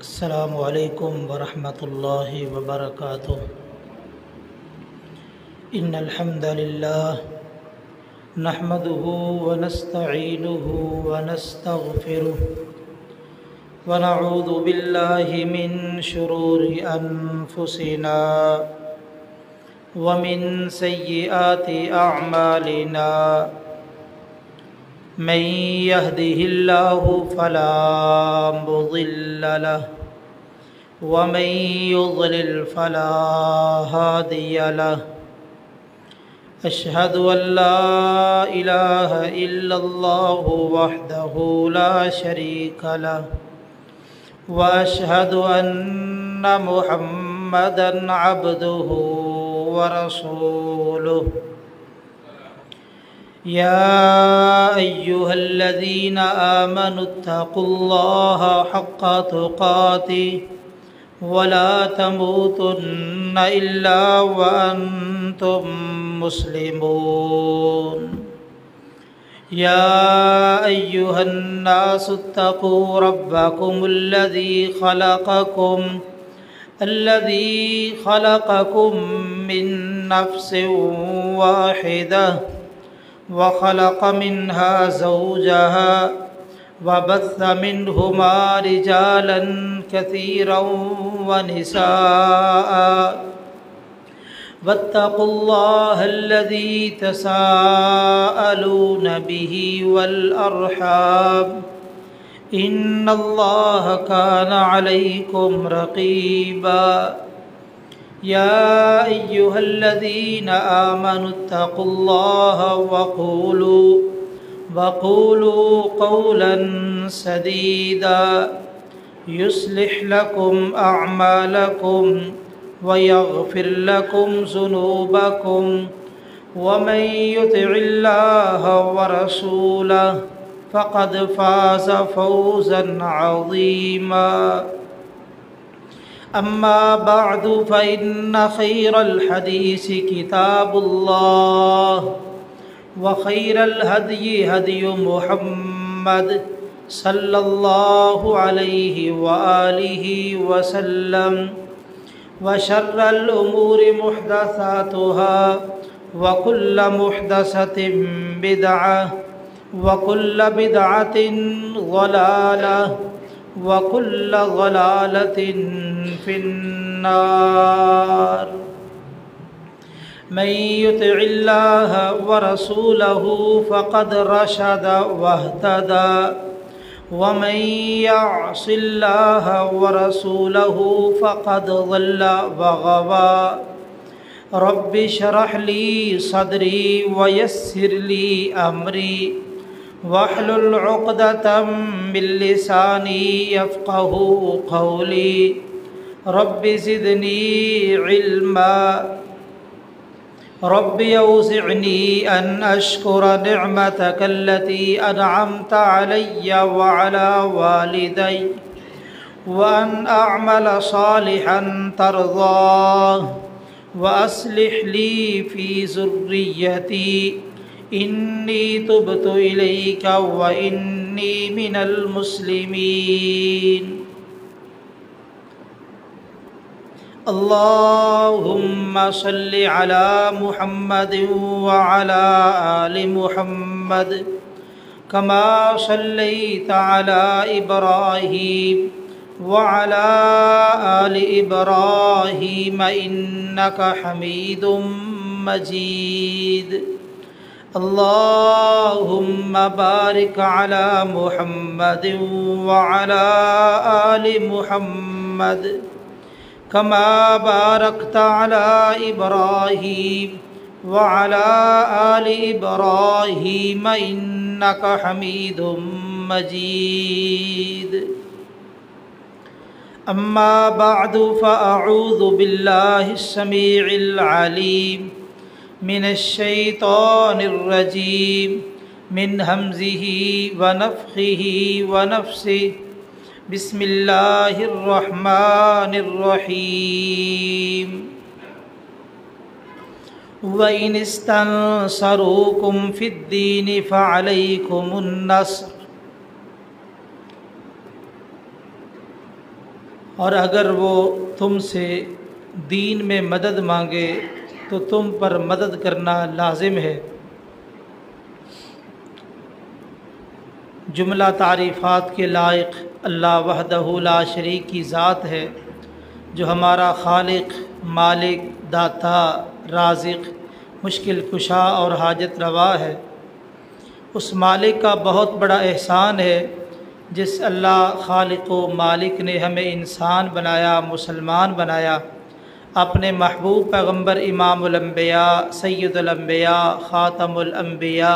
अस्सलामु अलैकुम वरहमतुल्लाहि वबरकातुह। इन्नल हम्दलिल्लाह नहमदुहु व नस्तईनुहु व नस्तगफिरुह व नऊज़ु बिल्लाहि मिन शुरूरि अनफुसिना व मिन सय्यिआति अअमालिना। मन यहदिहिल्लाहु फला मुज़िल्ल लहु व मन युज़लिल फला हादिय लहु। अशहदु अल्ला इलाहा इल्लल्लाहु वहदहु ला शरीक लहु व अशहदु अन्ना मुहम्मदन अब्दुहु व रसूलुहु। या अय्युहल्लज़ीना आमनुत्तक़ुल्लाहा हक़्क़ तुक़ातिह वला तमूतुन्न इल्ला व अंतुम मुस्लिमून। या अय्युहन्नासुत्तक़ू रब्बकुमुल्लज़ी खलक़कुम मिन नफ्सिन वाहिदह व खलक़ मिन्हा ज़ौजहा व बस्स मिन्हुमा रिजालन कसीरन व निसाअ वत्तक़ुल्लाहल्लज़ी तसाअलून बिही वल अर्हाम इन्नल्लाह कान अलैकुम रक़ीबा। या अय्युहल्लज़ीना आमनुत्तक़ुल्लाहा वक़ूलू क़ौलन सदीदा युस्लिह लकुम अअमालकुम व यग़फिर लकुम ज़ुनूबकुम व मन युतिइल्लाह व रसूलह फ़क़द फ़ाज़ फ़ौज़न अज़ीमा। अम्मा बअदु फ़इन्न खैरल हदीसी किताबुल्लाह व खैरल हदयि हदयु मुहम्मद सल्लल्लाहु अलैहि व आलिहि व सल्लम व शर्रल उमूरि मुहदसातुहा व कुल्ल मुहदसतिन बिदअह व कुल्ल बिदअतिन ज़लालह व कुल्ल ज़लालतिन फिन्नार। मन युतिइल्लाह व रसूलहु फ़क़द रशद वहतदा व मन यअसिल्लाह व रसूलहु फ़क़द ज़ल्ल व गवा। रब्बि शरह ली सदरी व यस्सिर ली अमरी वहलुल उक़दतम मिन लिसानी यफ़क़हू क़ौली। रब्बि ज़िदनी इल्मा। रब्बि औज़िअनी अन अश्कुर निअमतकल्लती अनअमत अलय्या व अला वालिदैया व अन अअमल सालिहन तर्ज़ाह व अस्लिह ली फ़ी ज़ुर्रिय्यती इन्नी तुब्तु इलैका व इन्नी मिनल मुस्लिमीन। अल्लाहुम्मा सल्लि अला मुहम्मदिन व अला आलि मुहम्मद कमा सल्लैता अला इब्राहीम व अला आलि इब्राहीम इन्नका हमीदुम मजीद। अल्लाहुम्मा बारिक अला मुहम्मदिन व अला आलि मुहम्मद कमा बारकता अला इब्राहीम व अला आलि इब्राहीम इन्नका हमीदुम मजीद। अम्मा बअदु फ़अऊज़ु बिल्लाहिस समीइल अलीम मिनश शैतानिर रजीम मिन हमज़िही व नफ़्ख़िही व नफ़्सिही। बिस्मिल्लाहिर रहमानिर रहीम। व इन इस्तंसरूकुम फ़िद्दीनि फ़अलैकुमुन नस्र। और अगर वो तुमसे दीन में मदद मांगे तो तुम पर मदद करना लाजिम है। जुमला तारीफ़ात के लायक अल्लाह वहदहु ला शरीक की ज़ात है, जो हमारा खालिक, मालिक, दाता, राज़िक़, मुश्किल कुशा और हाजत रवा है। उस मालिक का बहुत बड़ा एहसान है जिस अल्लाह खालिक व मालिक ने हमें इंसान बनाया, मुसलमान बनाया, अपने महबूब पैगम्बर इमामुल अंबिया, सय्यदुल अंबिया, ख़ातमुल अंबिया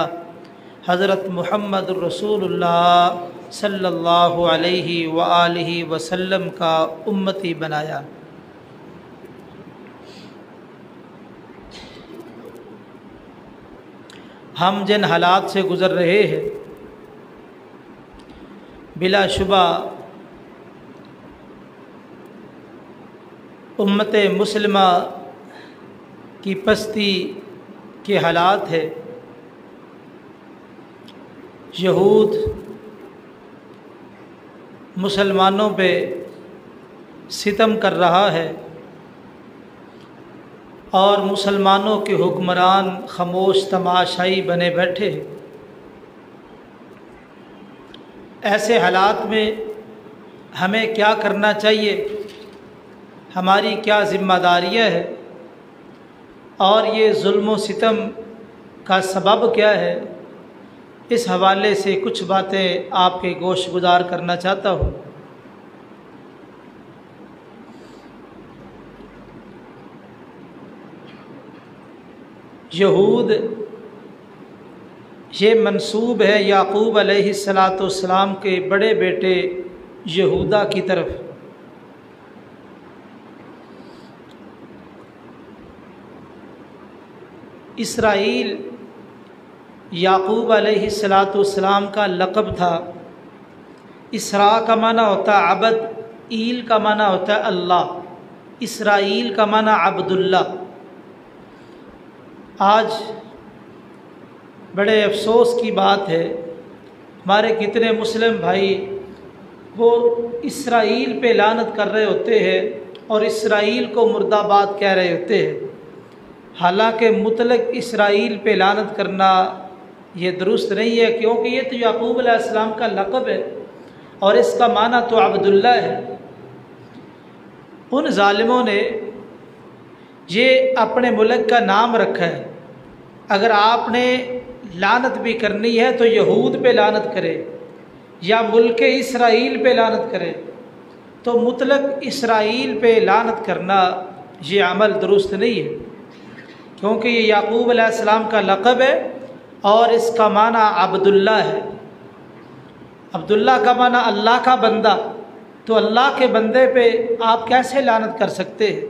हज़रत मुहम्मदुर रसूलुल्लाह सल्लल्लाहु अलैहि व आलिहि वसल्लम का उम्मती बनाया। हम जिन हालात से गुज़र रहे हैं, बिलाशुबा उम्मत मुस्लिमा की पस्ती के हालात है। यहूद मुसलमानों पे सितम कर रहा है और मुसलमानों के हुक्मरान खामोश तमाशाई बने बैठे। ऐसे हालात में हमें क्या करना चाहिए, हमारी क्या ज़िम्मेदारियाँ है और ये जुल्म व सितम का सबब क्या है, इस हवाले से कुछ बातें आपके गोश गुजार करना चाहता हूँ। यहूद ये मंसूब है याकूब अलैहिस्सलातुस्सलाम के बड़े बेटे यहूदा की तरफ। इसराइल याकूब अलैहिस्सलाम का लक़ब था। इसरा का माना होता है अबद, ईल का माना होता है अल्लाह। इसराइल का माना अब्दुल्ला। आज बड़े अफसोस की बात है, हमारे कितने मुस्लिम भाई वो इसराइल पे लानत कर रहे होते हैं और इसराइल को मुर्दाबाद कह रहे होते हैं। हालांकि मुतलक इसराइल पे लानत करना ये दुरुस्त नहीं है, क्योंकि ये तो याकूब अलैहिस्सलाम का लक़ब है और इसका माना तो अब्दुल्ला है। उन ज़ालिमों ने ये अपने मुल्क का नाम रखा है। अगर आपने लानत भी करनी है तो यहूद पे लानत करे या मुल्क इसराइल पे लानत करे, तो मुतलक इसराइल पे लानत करना ये अमल दुरुस्त नहीं है, क्योंकि ये याकूब अलैहिस्सलाम का लक़ब है और इसका माना अब्दुल्ला है। अब्दुल्ला का माना अल्लाह का बंदा, तो अल्लाह के बंदे पे आप कैसे लानत कर सकते हैं?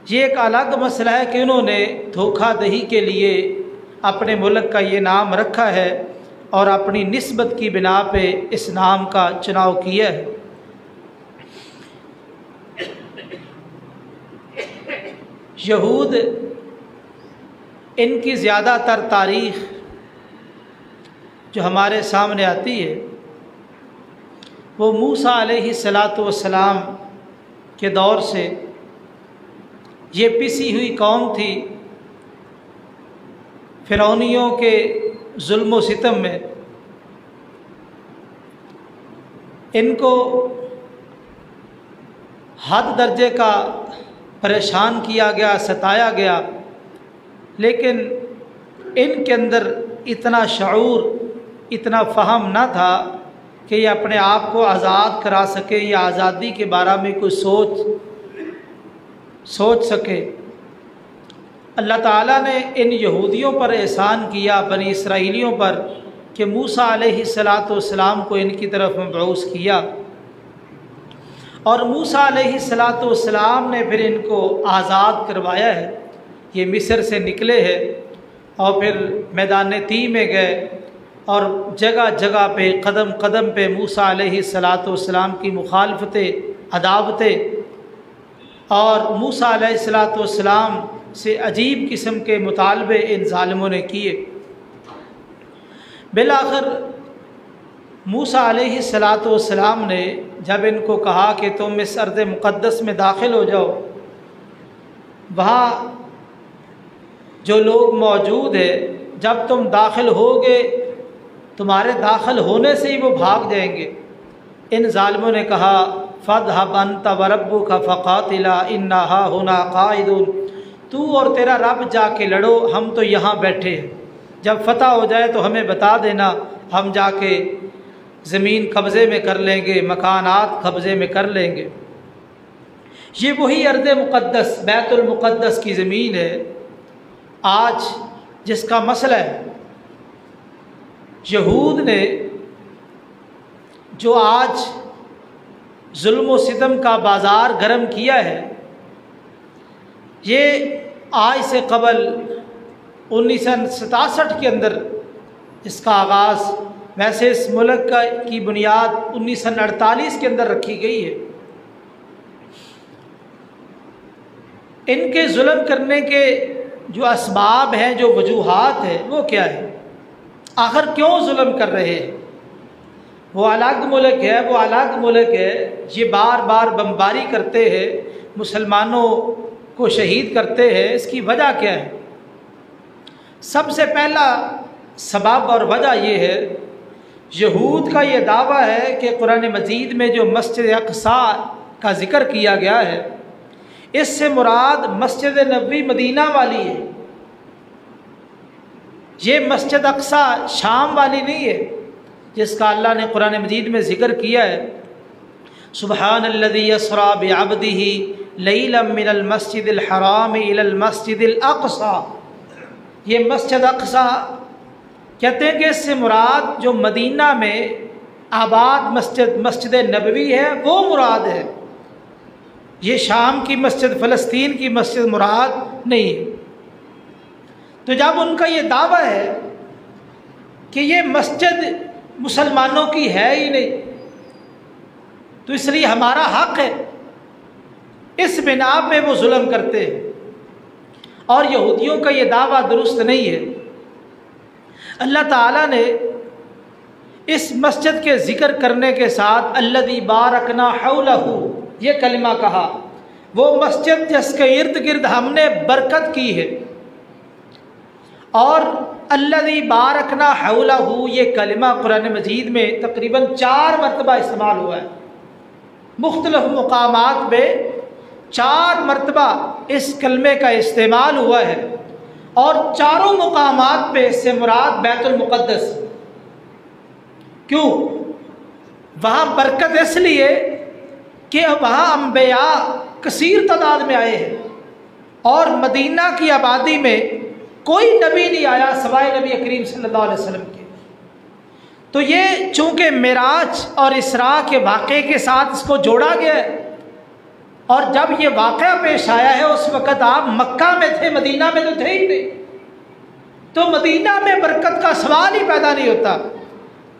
ये एक अलग मसला है कि उन्होंने धोखाधड़ी के लिए अपने मुल्क का ये नाम रखा है और अपनी निस्बत की बिना पे इस नाम का चुनाव किया है। यहूद, इनकी ज़्यादातर तारीख़ जो हमारे सामने आती है वो मूसा अलैहिस्सलाम के दौर से ये पिसी हुई कौम थी। फ़िरौनियों के जुल्म व सितम में इनको हद दर्जे का परेशान किया गया, सताया गया, लेकिन इनके अंदर इतना शऊर, इतना फ़हम न था कि ये अपने आप को आज़ाद करा सके या आज़ादी के बारे में कोई सोच सके। अल्लाह ताला ने इन यहूदियों पर एहसान किया, बनी इसराइलियों पर, कि मूसा अलैहिस्सलाम को इनकी तरफ मबऊस किया और मूसा अलैहिस्सलाम ने फिर इनको आज़ाद करवाया है। ये मिस्र से निकले हैं और फिर मैदान ती में गए और जगह जगह पे, कदम कदम पे मूसा अलैहिस्सलाम की मुखालफतें, अदावतें और मूसा अलैहिस्सलाम से अजीब किस्म के मुतालबे इन ज़ालिमों ने किए। बिलाखिर मूसा अलैहिस्सलाम ने जब इनको कहा कि तुम इस अर्द मुक़द्दस में दाखिल हो जाओ, वहाँ जो लोग मौजूद है, जब तुम दाखिल होगे तुम्हारे दाखिल होने से ही वो भाग जाएंगे। इन ज़ालिमों ने कहा फ़ज़हब अंत व रब्बुका फ़क़ातिला इन्ना हाहुना क़ाइदून, तू और तेरा रब जाके लड़ो, हम तो यहाँ बैठे हैं। जब फतह हो जाए तो हमें बता देना, हम जाके ज़मीन कब्ज़े में कर लेंगे, मकानात कब्ज़े में कर लेंगे। ये वही अर्द मुक़द्दस, बैतुल मुक़द्दस की ज़मीन है आज जिसका मसला है। यहूद ने जो आज जुल्म व सितम का बाज़ार गर्म किया है, ये आज से कबल 1967 के अंदर इसका आगाज़, वैसे इस मुल्क की बुनियाद 1948 के अंदर रखी गई है। इनके जुल्म करने के जो असबाब हैं, जो वजूहात हैं, वो क्या है? आखिर क्यों जुल्म कर रहे हैं? वो अलग मुल्क है, वो अलग मुल्क है। ये बार बार बमबारी करते हैं, मुसलमानों को शहीद करते हैं। इसकी वजह क्या है? सबसे पहला सबब और वजह ये है, यहूद का ये दावा है कि कुरान मजीद में जो मस्जिद अक़सा का ज़िक्र किया गया है, इससे मुराद मस्जिद नबवी मदीना वाली है। ये मस्जिद अक़सा शाम वाली नहीं है जिसका अल्लाह ने कुरान मजीद में ज़िक्र किया है। सुब्हानल्लज़ी यसरा बिअब्दिही लैलन मिनल मस्जिदिल हराम इलल मस्जिदिल अक़सा। ये मस्जिद अक़सा कहते हैं कि इससे मुराद जो मदीना में आबाद मस्जिद नबवी है वो मुराद है। ये शाम की मस्जिद, फ़लस्तीन की मस्जिद मुराद नहीं है। तो जब उनका ये दावा है कि ये मस्जिद मुसलमानों की है ही नहीं, तो इसलिए हमारा हक है, इस बिना पे वो जुल्म करते हैं। और यहूदियों का ये दावा दुरुस्त नहीं है। अल्लाह ताला ने इस मस्जिद के ज़िक्र करने के साथ अल्लज़ी बारकना हौलहू ये कलिमा कहा, वो मस्जिद जिसके इर्द गिर्द हमने बरकत की है। और अल्लज़ी बारकना हौलहू ये कलिमा कुरान मजीद में तकरीबन 4 मरतबा इस्तेमाल हुआ है। मुख्तलिफ मुकामात में 4 मरतबा इस कलमे का इस्तेमाल हुआ है और चारों मुकामात पे इससे मुराद बैतुल मुक़द्दस। क्यों? वहाँ बरकत इसलिए कि वहाँ अम्बिया कसीर तादाद में आए हैं और मदीना की आबादी में कोई नबी नहीं आया सवाए नबी करीम सल्लल्लाहु अलैहि वसल्लम के। तो ये चूँकि मिराज और इसरा के वाक़े के साथ इसको जोड़ा गया है, और जब ये वाक़या पेश आया है उस वक़्त आप मक्का में थे, मदीना में तो थे ही नहीं, तो मदीना में बरकत का सवाल ही पैदा नहीं होता।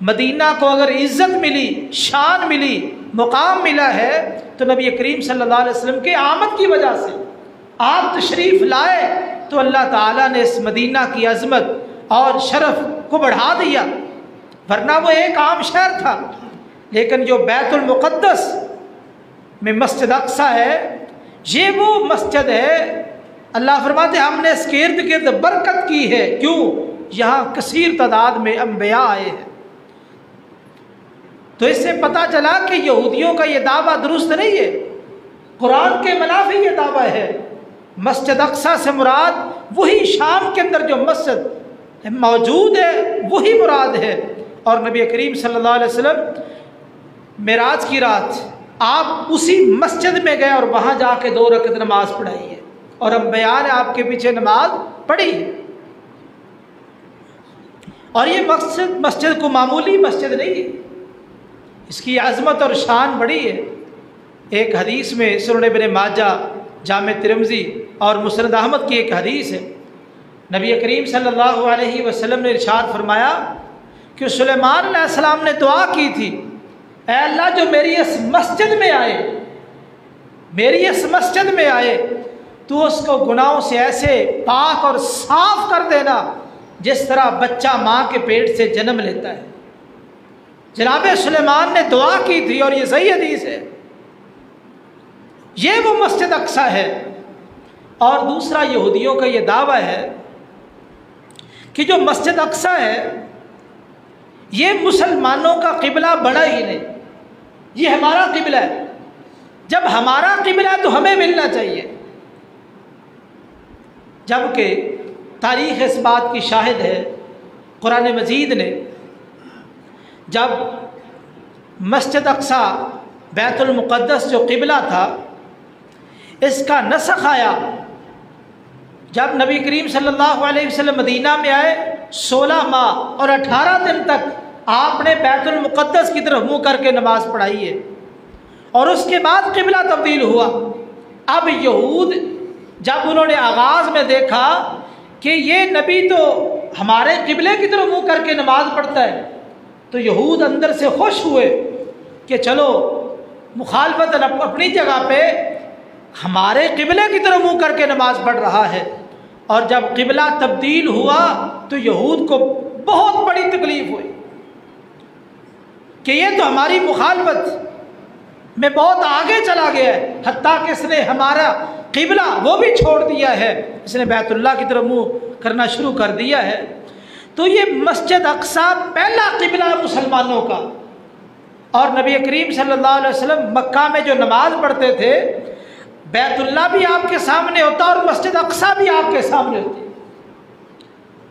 मदीना को अगर इज़्ज़त मिली, शान मिली, मुकाम मिला है तो नबी करीम सल्लल्लाहु अलैहि वसल्लम के आमद की वजह से। आप तशरीफ़ लाए तो अल्लाह ताला ने इस मदीना की अज़मत और शरफ़ को बढ़ा दिया, वरना वो एक आम शहर था। लेकिन जो बैतुल मुक़द्दस में मस्जिद अक्सा है, ये वो मस्जिद है, अल्लाह फरमाते हमने इसके इर्द गिर्द बरकत की है। क्यों? यहाँ कसीर तादाद में अम्बिया आए हैं। तो इससे पता चला कि यहूदियों का ये दावा दुरुस्त नहीं है, कुरान के मुनाफी ये दावा है। मस्जिद अक्सा से मुराद वही शाम के अंदर जो मस्जिद मौजूद है वही मुराद है। और नबी करीम सल्लल्लाहु अलैहि वसल्लम मिराज की रात आप उसी मस्जिद में गए और वहाँ जाके 2 रकअत नमाज पढ़ाई है और अम्बिया ने आपके पीछे नमाज पढ़ी है। और ये मस्जिद को मामूली मस्जिद नहीं है, इसकी अज़मत और शान बड़ी है। एक हदीस में सुनन इब्न माजा, जामे तिरमिज़ी और मुस्नद अहमद की एक हदीस है, नबी करीम सल्लल्लाहु अलैहि वसल्लम ने इरशाद फरमाया कि सुलेमान अलैहिस्सलाम ने दुआ की थी, ऐ अल्लाह जो मेरी इस मस्जिद में आए, मेरी इस मस्जिद में आए तो उसको गुनाहों से ऐसे पाक और साफ कर देना जिस तरह बच्चा माँ के पेट से जन्म लेता है। जनाब सुलेमान ने दुआ की थी और ये सही हदीस है। ये वो मस्जिद अक्सा है। और दूसरा यहूदियों का ये दावा है कि जो मस्जिद अक्सा है ये मुसलमानों का किबला बना ही नहीं, ये हमारा किबला है। जब हमारा किबला है तो हमें मिलना चाहिए, जबकि तारीख़ इस बात की शाहिद है। कुरान मजीद ने जब मस्जिद अक्सा बैतुल मुक़द्दस जो किबला था इसका नसख आया, जब नबी करीम सल्लल्लाहु अलैहि वसल्लम मदीना में आए 16 माह और 18 दिन तक आपने बैतुल मुक़द्दस की तरफ मुँह करके नमाज पढ़ाई है और उसके बाद किबला तब्दील हुआ। अब यहूद जब उन्होंने आगाज़ में देखा कि ये नबी तो हमारे किबले की तरफ मुँह करके नमाज पढ़ता है, तो यहूद अंदर से खुश हुए कि चलो मुखालफत अपनी जगह पे हमारे किबले की तरफ मुँह करके नमाज पढ़ रहा है। और जब किबला तब्दील हुआ तो यहूद को बहुत बड़ी तकलीफ़ हुई कि ये तो हमारी मुखालफत में बहुत आगे चला गया है, हत्ता कि इसने हमारा किबला वो भी छोड़ दिया है, इसने बैतुल्लाह की तरफ मुँह करना शुरू कर दिया है। तो ये मस्जिद अक्सा पहला किबला मुसलमानों का। और नबी करीम सल्लल्लाहु अलैहि वसल्लम मक्का में जो नमाज पढ़ते थे, बैतुल्लाह भी आपके सामने होता और मस्जिद अक्सा भी आपके सामने होती।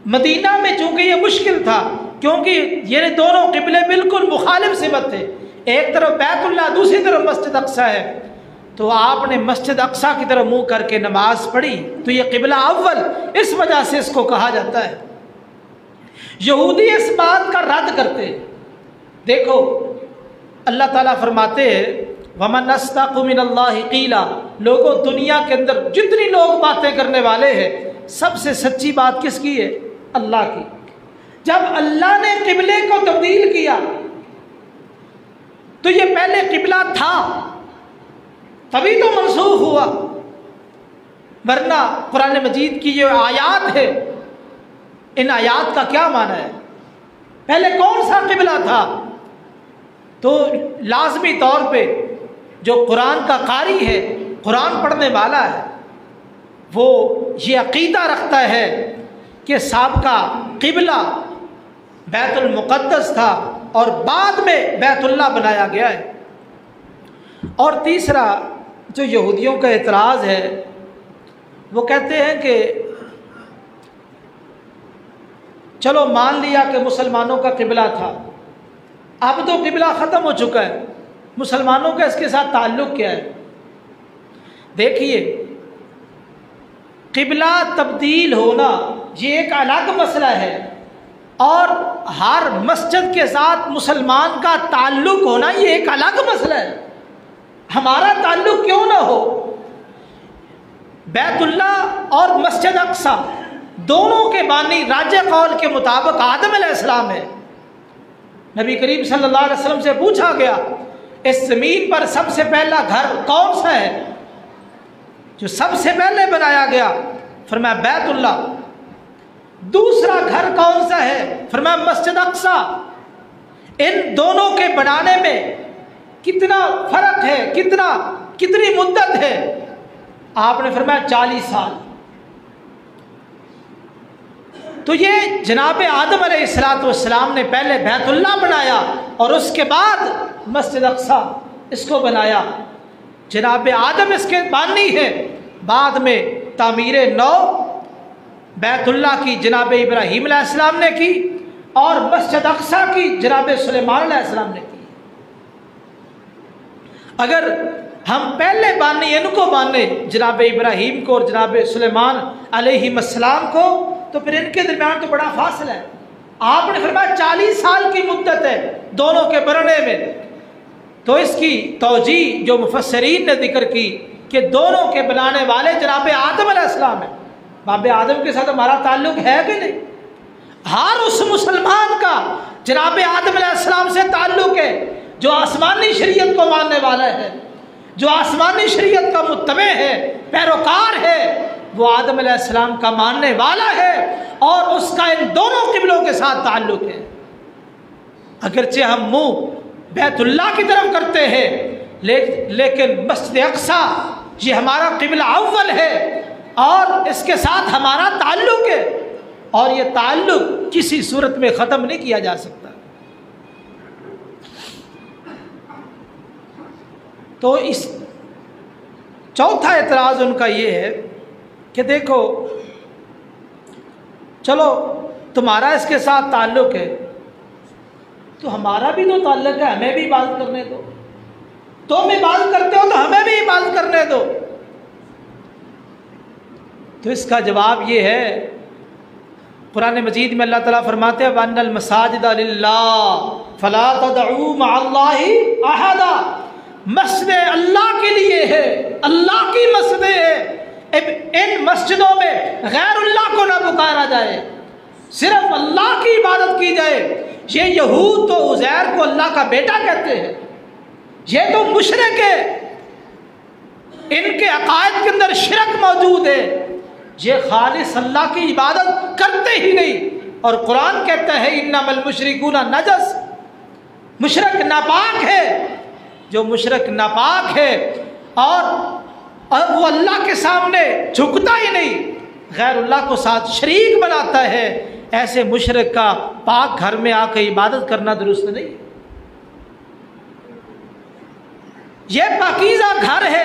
मदीना में चूँकि ये मुश्किल था क्योंकि ये दोनों किबले बिल्कुल मुखालिफ सिमत थे, एक तरफ बैतुल्लाह दूसरी तरफ मस्जिद अक्सा है, तो आपने मस्जिद अक्सा की तरफ मुँह करके नमाज पढ़ी। तो ये किबला अव्वल इस वजह से इसको कहा जाता है। यहूदी इस बात का रद्द करते, देखो अल्लाह ताला फरमाते हैं वमन अस्दक़ु मिनल्लाहि क़ीला, लोगों दुनिया के अंदर जितनी लोग बातें करने वाले हैं सबसे सच्ची बात किसकी है? अल्लाह की। जब अल्लाह ने किबले को तब्दील किया तो ये पहले किबला था तभी तो मनसूख हुआ, वरना कुरान मजीद की ये आयात है, इन आयात का क्या माना है? पहले कौन सा किबला था? तो लाजमी तौर पे जो कुरान का कारी है, कुरान पढ़ने वाला है, वो ये अकीदा रखता है कि साबका किबला बैतुल मुक़द्दस था और बाद में बैतुल्लाह बनाया गया है। और तीसरा जो यहूदियों का एतराज़ है, वो कहते हैं कि चलो मान लिया कि मुसलमानों का किबला था, अब तो किबला ख़त्म हो चुका है, मुसलमानों का इसके साथ ताल्लुक़ क्या है? देखिए, किबला तब्दील होना ये एक अलग मसला है और हर मस्जिद के साथ मुसलमान का ताल्लुक़ होना ये एक अलग मसला है। हमारा ताल्लुक़ क्यों ना हो? बैतुल्लाह और मस्जिद अक्सा दोनों के बानी राज्य कौल के मुताबिक आदम अलैहिस्सलाम है। नबी करीम सल्लल्लाहु अलैहि वसल्लम से पूछा गया इस ज़मीन पर सबसे पहला घर कौन सा है जो सबसे पहले बनाया गया? फरमाया बैतुल्लाह। दूसरा घर कौन सा है? फरमाया मस्जिद अक्सा। इन दोनों के बनाने में कितना फ़र्क है, कितनी मुद्दत है? आपने फरमाया 40 साल। तो ये जनाब आदम अलैहिस्सलाम ने पहले बैतुल्लाह बनाया और उसके बाद मस्जिद अक्सा इसको बनाया। जनाब आदम इसके बानी है, बाद में तामीर नौ बैतुल्लाह की जनाब इब्राहीम अलैहिस्सलाम ने की और मस्जिद अक्सा की जनाब सुलेमान अलैहिस्सलाम ने की। अगर हम पहले बानी इनको माने जनाब इब्राहीम को और जनाब सुलेमान अलैहिस्सलाम को, तो फिर इनके दरमियान तो बड़ा फासला है। आपने फरमाया 40 साल की मुद्दत है दोनों के बनने में। तो इसकी तौजी जो मुफस्सरीन ने जिक्र की कि दोनों के बनाने वाले जनाब आदम अलैहिस्सलाम है। बाब आदम के साथ हमारा ताल्लुक है कि नहीं? हर उस मुसलमान का जनाब आदम अलैहिस्सलाम से ताल्लुक है जो आसमानी शरीयत को मानने वाला है, जो आसमानी शरीयत का मुत्तबे है, पैरोकार है, वो आदम अलैहिस्सलाम का मानने वाला है और उसका इन दोनों किबलों के साथ ताल्लुक है। अगरचे हम मुँह बैतुल्लाह की तरफ करते हैं, लेकिन मस्जिद अक्सा ये हमारा किबला अव्वल है और इसके साथ हमारा ताल्लुक है और ये ताल्लुक किसी सूरत में ख़त्म नहीं किया जा सकता। तो इस चौथा एतराज़ उनका ये है कि देखो, चलो तुम्हारा इसके साथ ताल्लुक़ है तो हमारा भी तो ताल्लुक़ है, हमें भी इबादत करने दो। तुम इबादत करते हो तो हमें भी इबादत करने दो। तो इसका जवाब ये है, कुरान मजीद में अल्लाह ताला फरमाते हैं वन्नल मसाजिद लिल्लाह फला तदऊ मअल्लाहि अहदा। मस्जिद अल्लाह के लिए है, अल्लाह की मस्जिदें है। इन मस्जिदों में गैरुल्लाह को ना पुकारा जाए, सिर्फ अल्लाह की इबादत की जाए। ये यहूद तो उज़ैर को अल्लाह का बेटा कहते हैं, ये तो मुशरिक है, इनके अकायद के अंदर शिरक मौजूद है, ये खालिस अल्लाह की इबादत करते ही नहीं। और कुरान कहता है इन्नमल मुशरिकूना नजस, मुशरिक नापाक है। जो मुशरिक नापाक है और वो अल्लाह के सामने झुकता ही नहीं, गैरुल्लाह को साथ शरीक बनाता है, ऐसे मुशरिक का पाक घर में आकर इबादत करना दुरुस्त नहीं। ये पाकीज़ा घर है,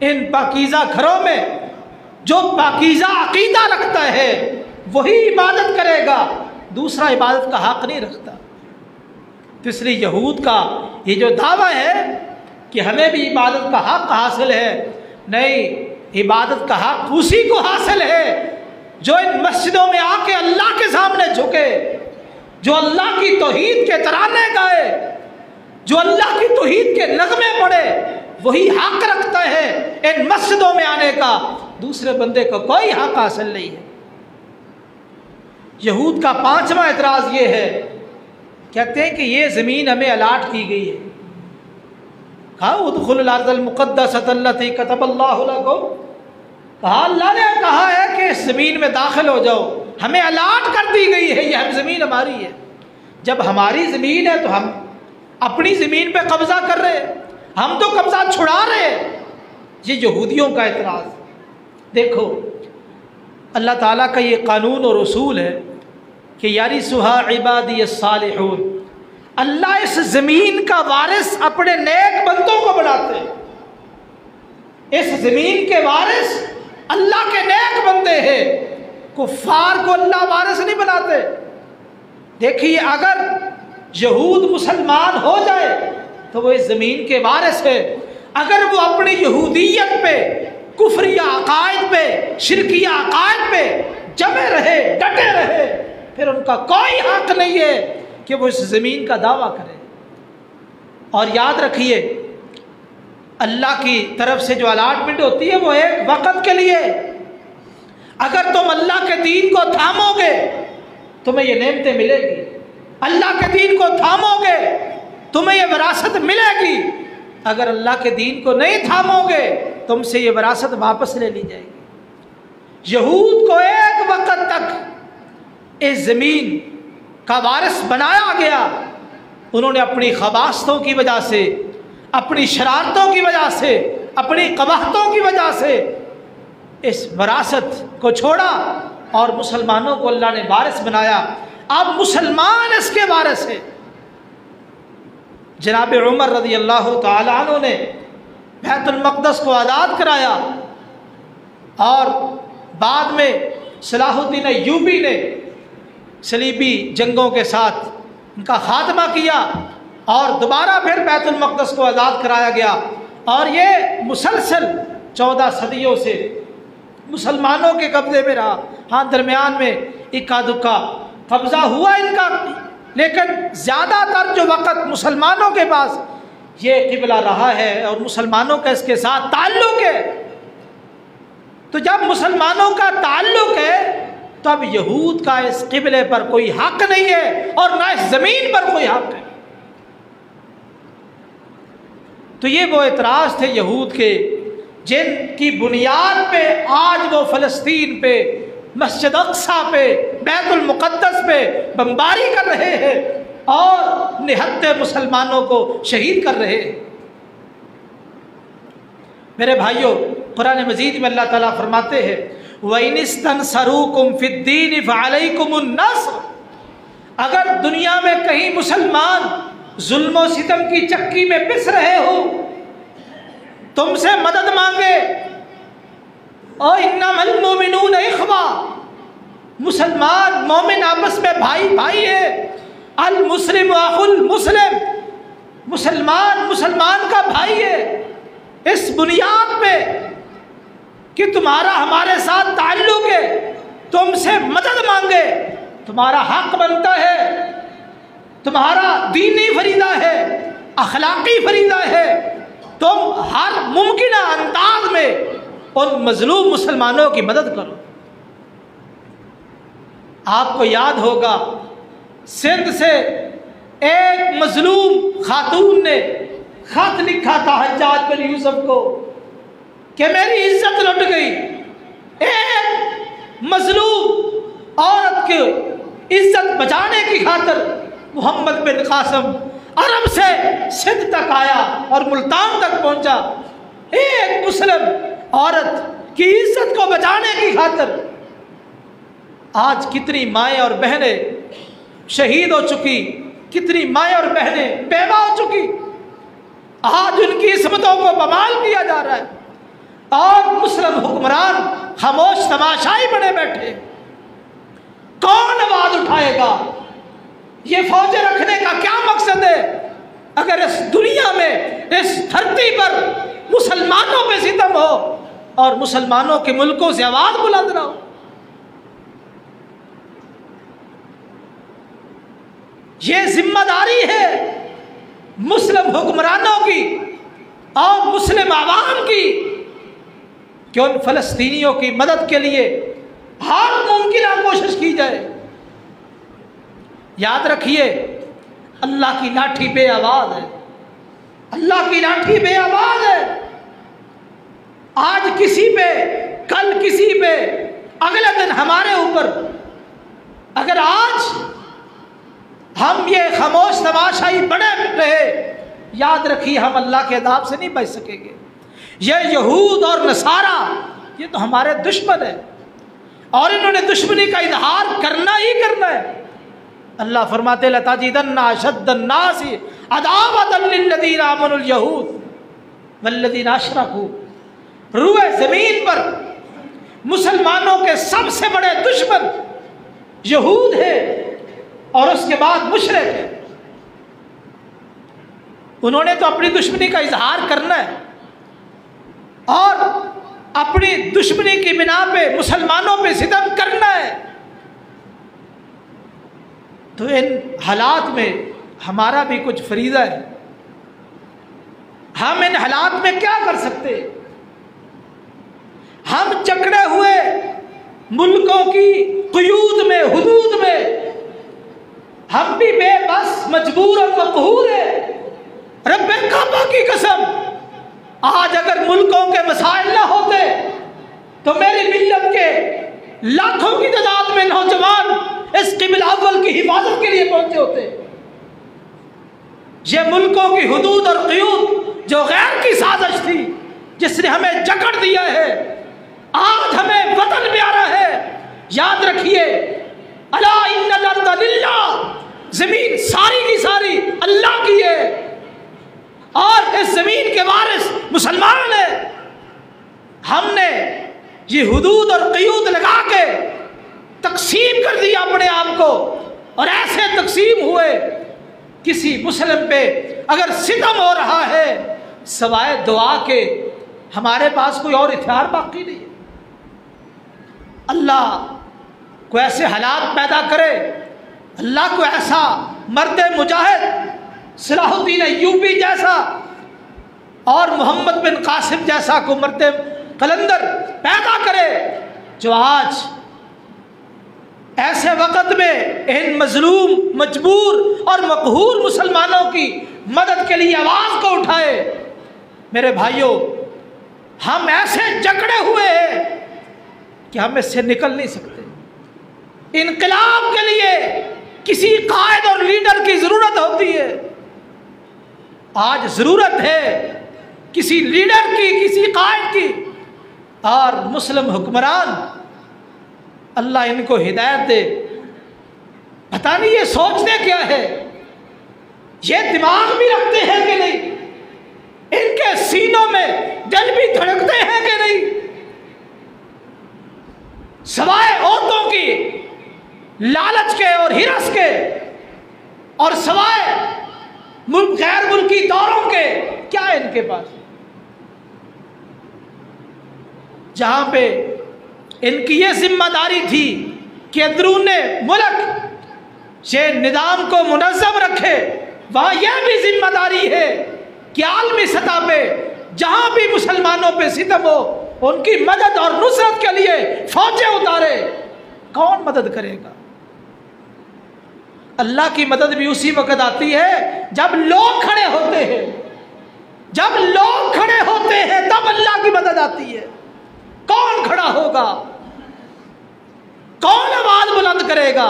इन पाकीज़ा घरों में जो पाकीज़ा अकीदा रखता है वही इबादत करेगा, दूसरा इबादत का हक़ नहीं रखता। तो इसलिए यहूद का ये जो दावा है कि हमें भी इबादत का हक़ हासिल है, नहीं, इबादत का हक़ उसी को हासिल है जो इन मस्जिदों में आके अल्लाह के सामने झुके, जो अल्लाह की तौहीद के तराने गाए, जो अल्लाह की तौहीद के नगमे पढ़े वही हक रखता है इन मस्जिदों में आने का, दूसरे बंदे को कोई हक हासिल नहीं है। यहूद का 5वां एतराज़ ये है, कहते हैं कि ये ज़मीन हमें अलाट की गई है। कहा उदखुल अर्दल मुक़द्दसत अल्लती कतबल्लाहु लकुम, कहा अल्लाह ने कहा है कि इस ज़मीन में दाखिल हो जाओ, हमें अलाट कर दी गई है, यह ज़मीन हमारी है। जब हमारी ज़मीन है तो हम अपनी ज़मीन पे कब्ज़ा कर रहे हैं, हम तो कब्ज़ा छुड़ा रहे हैं। ये यहूदियों का एतराज़। देखो अल्लाह ताला का ये कानून और उसूल है कि यारिसुहा इबादी अस्सालिहून, अल्लाह इस ज़मीन का वारिस अपने नेक बंदों को बनाते हैं। इस ज़मीन के वारिस अल्लाह के नेक बंदे हैं, कुफ्फार को अल्लाह वारिस नहीं बनाते। देखिए अगर यहूद मुसलमान हो जाए तो वो इस ज़मीन के वारिस है। अगर वो अपनी यहूदियत पे, कुफरिया अकायद पे, शिरकिया अकायद पे जमे रहे, डटे रहे, फिर उनका कोई हक नहीं है कि वो इस ज़मीन का दावा करे। और याद रखिए अल्लाह की तरफ से जो अलाटमेंट होती है वो एक वक़्त के लिए। अगर तुम अल्लाह के दीन को थामोगे तुम्हें ये नेमतें मिलेगी, अल्लाह के दीन को थामोगे तुम्हें ये विरासत मिलेगी। अगर अल्लाह के दीन को नहीं थामोगे तुमसे ये विरासत वापस ले ली जाएगी। यहूद को एक वक़्त तक इस ज़मीन का वारिस बनाया गया। उन्होंने अपनी खबास्तों की वजह से, अपनी शरारतों की वजह से, अपनी कबाहतों की वजह से इस विरासत को छोड़ा और मुसलमानों को अल्लाह ने वारिस बनाया। अब मुसलमान इसके वारिस है। जनाब उमर रज़ी अल्लाह तआला अन्हु ने बैतुल मक़दस को आज़ाद कराया और बाद में सलाहुद्दीन अय्यूबी ने सलीबी जंगों के साथ उनका खात्मा किया और दोबारा फिर बैतुल मक़दस को आज़ाद कराया गया। और ये मुसलसल 14 सदियों से मुसलमानों के कब्ज़े में रहा। हाँ, दरमियान में इक्का दुक्का कब्ज़ा हुआ इनका, लेकिन ज़्यादातर जो वक़्त मुसलमानों के पास ये क़िबला रहा है और मुसलमानों का इसके साथ ताल्लुक़ है। तो जब मुसलमानों का ताल्लुक़ है तब यहूद का इस क़िबले पर कोई हक नहीं है और ना इस ज़मीन पर कोई हक है। तो ये वो एतराज़ थे यहूद के जिनकी बुनियाद पे आज वो फ़लस्तीन पे, मस्जिद अक्सा पे, बैतुल मुक़द्दस पे बमबारी कर रहे हैं और निहत्ते मुसलमानों को शहीद कर रहे हैं। मेरे भाइयों, कुरान मजीद में अल्लाह ताला फरमाते हैं वइनिस्तनसरूकुम फिद्दीन फअलैकुमुन नस्र, अगर दुनिया में कहीं मुसलमान जुल्म और सितम की चक्की में पिस रहे हो, तुमसे मदद मांगे, और इन्नमल मोमिनून इख्वा, मुसलमान मोमिन आपस में भाई भाई है। अल मुस्लिम अखुल मुस्लिम, मुसलमान मुसलमान का भाई है। इस बुनियाद पे कि तुम्हारा हमारे साथ ताल्लुक है, तुमसे मदद मांगे, तुम्हारा हक बनता है, तुम्हारा दीनी फरीदा है, अखलाकी फरीदा है, तुम हर मुमकिन अंदाज में उन मजलूम मुसलमानों की मदद करो। आपको याद होगा सिंध से एक मजलूम खातून ने खत लिखा था हज्जाज बिन यूसुफ को कि मेरी इज्जत लुट गई। एक मजलूम औरत की इज्जत बचाने की खातिर मोहम्मद बिन कासिम अरब से सिंध तक आया और मुल्तान तक पहुंचा। एक मुस्लिम औरत की इज्जत को बचाने की खातिर आज कितनी माएँ और बहनें शहीद हो चुकी, कितनी माएँ और बहनें बेवा हो चुकी। आज उनकी इस्मतों को बमाल किया जा रहा है और मुस्लिम हुक्मरान खामोश तमाशाई बने बैठे। कौन आवाज उठाएगा? ये फौजें रखने का क्या मकसद है अगर इस दुनिया में, इस धरती पर मुसलमानों पे सितम हो और मुसलमानों के मुल्कों से आवाज बुलंद ना हो? ये जिम्मेदारी है मुस्लिम हुक्मरानों की और मुस्लिम आवाम की कि उन फ़लस्तीनियों की मदद के लिए हर मुमकिन कोशिश की जाए। याद रखिए, अल्लाह की लाठी बेआवाज़ है, अल्लाह की लाठी बेआवाज़ है। आज किसी पे, कल किसी पे, अगले दिन हमारे ऊपर। अगर आज हम ये खामोश तमाशाई बने रहे, याद रखिए हम अल्लाह के अज़ाब से नहीं बच सकेंगे। ये यहूद और नसारा ये तो हमारे दुश्मन है और इन्होंने दुश्मनी का इजहार करना ही करना है। अल्लाह फरमाते लताजिदन्ना अशद्दन्नासि अदावतन लिल्लज़ीना आमनुल यहूद वल्लज़ीना अशरकू। रूए ज़मीन पर मुसलमानों के सबसे बड़े दुश्मन यहूद है और उसके बाद मुशरिक है। उन्होंने तो अपनी दुश्मनी का इजहार करना है और अपनी दुश्मनी की बिना पे मुसलमानों पे सितम करना है। तो इन हालात में हमारा भी कुछ फरीज़ा है। हम इन हालात में क्या कर सकते? हम जकड़े हुए मुल्कों की क़ुयूद में, हुदूद में हम भी बेबस, मजबूर और मक़हूर है। रब्बे काबा की कसम, आज अगर मुल्कों के मसाइल ना होते तो मेरी मिल्लत के लाखों की तादाद में नौजवान इस क़िबला अव्वल की हिफाजत के लिए पहुंचे होते। ये मुल्कों की हुदूद और क़ुयूद जो गैर की साजिश थी, जिसने हमें जकड़ दिया है, आज हमें वतन प्यारा है। याद रखिए, अला इन्नल अर्ज़ लिल्लाह, जमीन सारी की सारी अल्लाह की है और इस जमीन के वारिस मुसलमान है। हमने ये हुदूद और क़ुयूद लगा के तकसीम कर दिया अपने आप को और ऐसे तकसीम हुए, किसी मुस्लिम पे अगर सितम हो रहा है सवाए दुआ के हमारे पास कोई और इख्तियार बाकी नहीं है। अल्लाह को ऐसे हालात पैदा करे, अल्लाह को ऐसा मर्द मुजाहिद सलाहुद्दीन अय्यूबी जैसा और मोहम्मद बिन कासिम जैसा को मर्द कलंदर पैदा करे जो आज ऐसे वक़्त में इन मजलूम, मजबूर और मक़हूर मुसलमानों की मदद के लिए आवाज़ को उठाए। मेरे भाइयों, हम ऐसे जकड़े हुए हैं कि हम इससे निकल नहीं सकते। इनकलाब के लिए किसी कायद और लीडर की ज़रूरत होती है। आज ज़रूरत है किसी लीडर की, किसी कायद की। और मुस्लिम हुक्मरान, अल्लाह इनको हिदायत दे। पता नहीं ये सोचते क्या है, ये दिमाग भी रखते हैं कि नहीं, इनके सीनों में दिल भी धड़कते हैं कि नहीं। सवाए औरतों की लालच के और हिरस के और सवाए गैर मुल्की दौरों के, क्या है इनके पास? जहां पे इनकी ये जिम्मेदारी थी कि अंदरून मुल्क से निज़ाम को मुनज़्ज़म रखे, वहाँ यह भी जिम्मेदारी है कि आलमी सतह पे जहाँ भी मुसलमानों पे सितम हो उनकी मदद और नुसरत के लिए फौजें उतारे। कौन मदद करेगा? अल्लाह की मदद भी उसी वक़्त आती है जब लोग खड़े होते हैं। जब लोग खड़े होते हैं तब अल्लाह की मदद आती है। कौन खड़ा होगा? कौन आवाज बुलंद करेगा?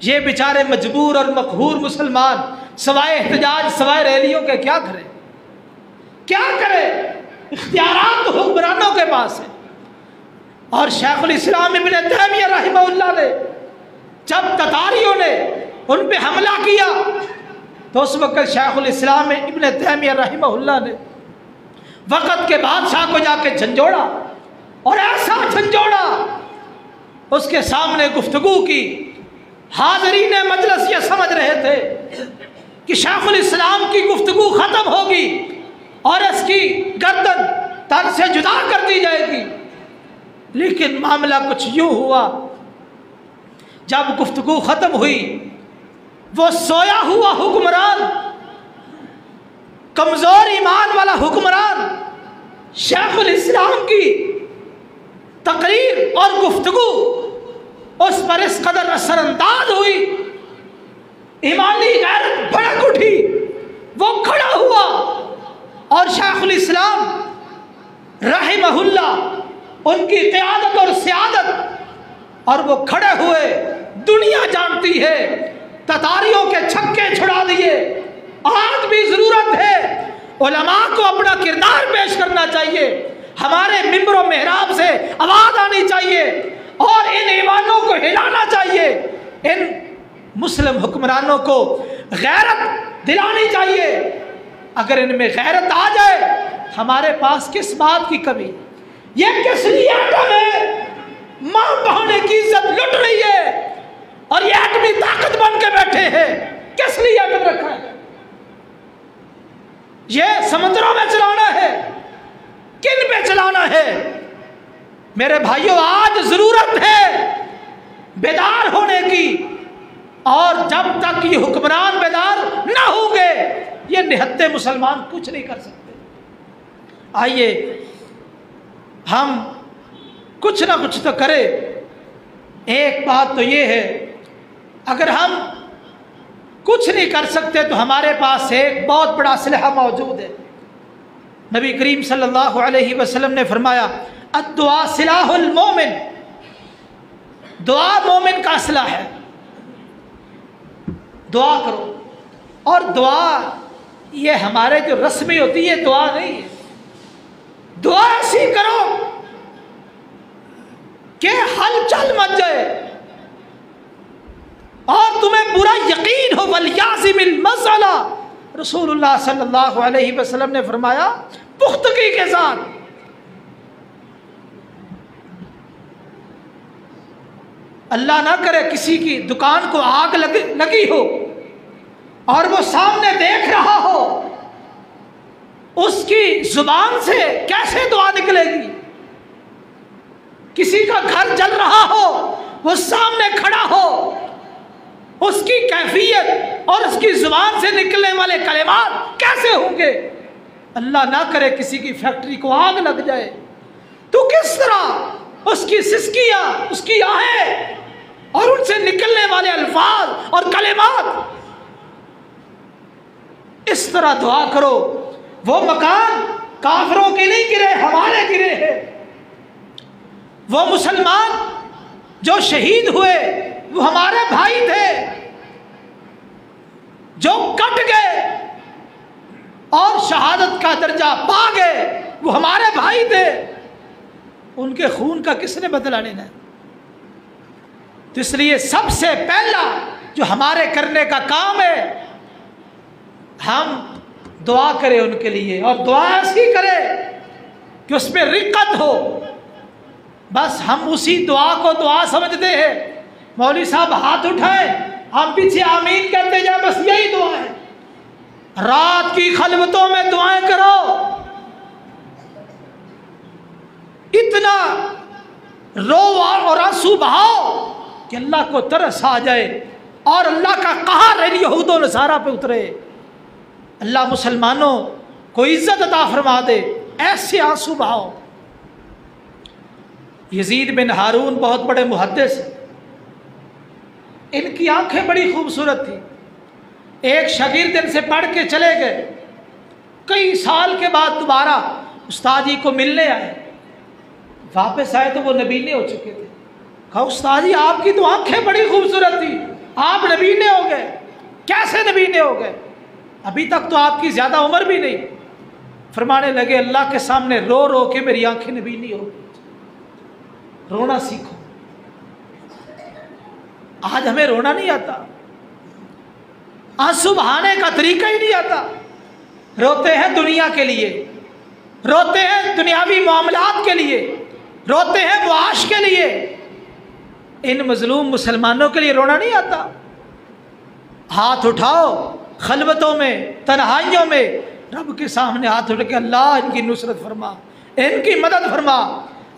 ये बेचारे मजबूर और मकहूर मुसलमान सवाए एहतजाज, सवाए रैलियों के क्या करें? क्या करें? इख्तियारात तो हुक्मरानों के पास है। और शेखुल इस्लाम इब्न तैमिया रहमहुल्लाह ने जब ततारियों ने उन पे हमला किया तो उस वक्त शेखुल इस्लाम इब्न तैमिया रहमहुल्लाह ने वक़्त के बादशाह को जाके झंझोड़ा और ऐसा झंझोड़ा, उसके सामने गुफ्तगू की। हाज़रीन मजलिस ये समझ रहे थे कि शेखुल इस्लाम की गुफ्तगू ख़त्म होगी और इसकी गर्दन तन से जुदा कर दी जाएगी, लेकिन मामला कुछ यूँ हुआ। जब गुफ्तगू ख़त्म हुई, वो सोया हुआ हुक्मरान कमज़ोर ईमान वाला हुक्मरान शेखुल इस्लाम की तकरीर और गुफ्तगू उस पर इस कदर असरअंदाज हुई, ईमानी गैरत भड़क उठी, वो खड़ा हुआ और शेखुल इस्लाम रहिमहुल्लाह उनकी क़यादत और सियादत, और वो खड़े हुए, दुनिया जानती है ततारियों के छक्के छुड़ा दिए। आज भी ज़रूरत है उलमा को अपना किरदार पेश करना चाहिए, हमारे मिंबर और मेहराब से आवाज़ आनी चाहिए और इन ईमानों को हिलाना चाहिए, इन मुस्लिम हुक्मरानों को गैरत दिलानी चाहिए। अगर इनमें गैरत आ जाए, हमारे पास किस बात की कमी? ये किस लिए आटम है? मां बहने की इज्जत लुट रही है और ये आटमी ताकत बन के बैठे हैं। किस लिए आटम रखा है? ये समुद्रों में चलाना है, किन पे चलाना है? मेरे भाइयों, आज जरूरत है बेदार होने की, और जब तक ये हुक्मरान बेदार ना होंगे, ये निहत्ते मुसलमान कुछ नहीं कर सकते। आइए हम कुछ ना कुछ तो करें। एक बात तो ये है, अगर हम कुछ नहीं कर सकते तो हमारे पास एक बहुत बड़ा असलहा मौजूद है। नबी करीम सल्लल्लाहु अलैहि वसल्लम ने फरमाया, अद्दुआ सिलाहुल मोमिन, दुआ मोमिन का असला है। दुआ करो, और दुआ ये हमारे जो रस्मी होती है दुआ नहीं है। दुआ ऐसी करो कि हलचल मच जाए और तुम्हें पूरा यकीन हो। वलियाज़िमिल मसला, रसूलुल्लाह सल्लल्लाहु अलैहि वसल्लम ने फरमाया, पुख्तगी के साथ। अल्लाह ना करे किसी की दुकान को आग लगी हो और वो सामने देख रहा हो, उसकी जुबान से कैसे दुआ निकलेगी? किसी का घर जल रहा हो, वो सामने खड़ा हो, उसकी कैफियत और उसकी जुबान से निकलने वाले कलेमात कैसे होंगे? अल्लाह ना करे किसी की फैक्ट्री को आग लग जाए, तो किस तरह उसकी सिसकियां, उसकी आहें और उनसे निकलने वाले अल्फाज और कलेमात, इस तरह दुआ करो। वो मकान काफिरों के नहीं गिरे, हमारे गिरे हैं। वो मुसलमान जो शहीद हुए वो हमारे भाई थे, जो कट गए और शहादत का दर्जा पा गए वो हमारे भाई थे। उनके खून का किसने बदला लेना है? तो इसलिए सबसे पहला जो हमारे करने का काम है, हम दुआ करें उनके लिए, और दुआ ऐसी करें कि उसमें रिक्कत हो। बस हम उसी दुआ को दुआ समझते हैं। मौलवी साहब हाथ उठाएं, हम पीछे आमीन कहते जाए, बस यही दुआ है। रात की खलवतों में दुआएं करो, इतना रो और आंसू बहाओ कि अल्लाह को तरस आ जाए और अल्लाह का कहर यहूद और नसारा पे उतरे। अल्लाह मुसलमानों को इज्जत अता फरमा दे, ऐसे आंसू बहाओ। यजीद बिन हारून बहुत बड़े मुहद्दिस हैं, इनकी आंखें बड़ी खूबसूरत थी। एक शागिर्द इनसे पढ़ के चले गए, कई साल के बाद दोबारा उस्ताद जी को मिलने आए। वापस आए तो वो नबीने हो चुके थे। कहा, उस्ताद जी आपकी तो आंखें बड़ी खूबसूरत थी, आप नबीने हो गए। कैसे नबीने हो गए? अभी तक तो आपकी ज्यादा उम्र भी नहीं। फरमाने लगे, अल्लाह के सामने रो रो के मेरी आंखें नबीनी हो गई। रोना सीखो। आज हमें रोना नहीं आता, आंसू बहाने का तरीका ही नहीं आता। रोते हैं दुनिया के लिए, रोते हैं दुनियावी मामलात के लिए, रोते हैं मुआश के लिए। इन मजलूम मुसलमानों के लिए रोना नहीं आता। हाथ उठाओ खलवतों में, तन्हाइयों में, रब के सामने हाथ उठ के, अल्लाह इनकी नुसरत फरमा, इनकी मदद फरमा।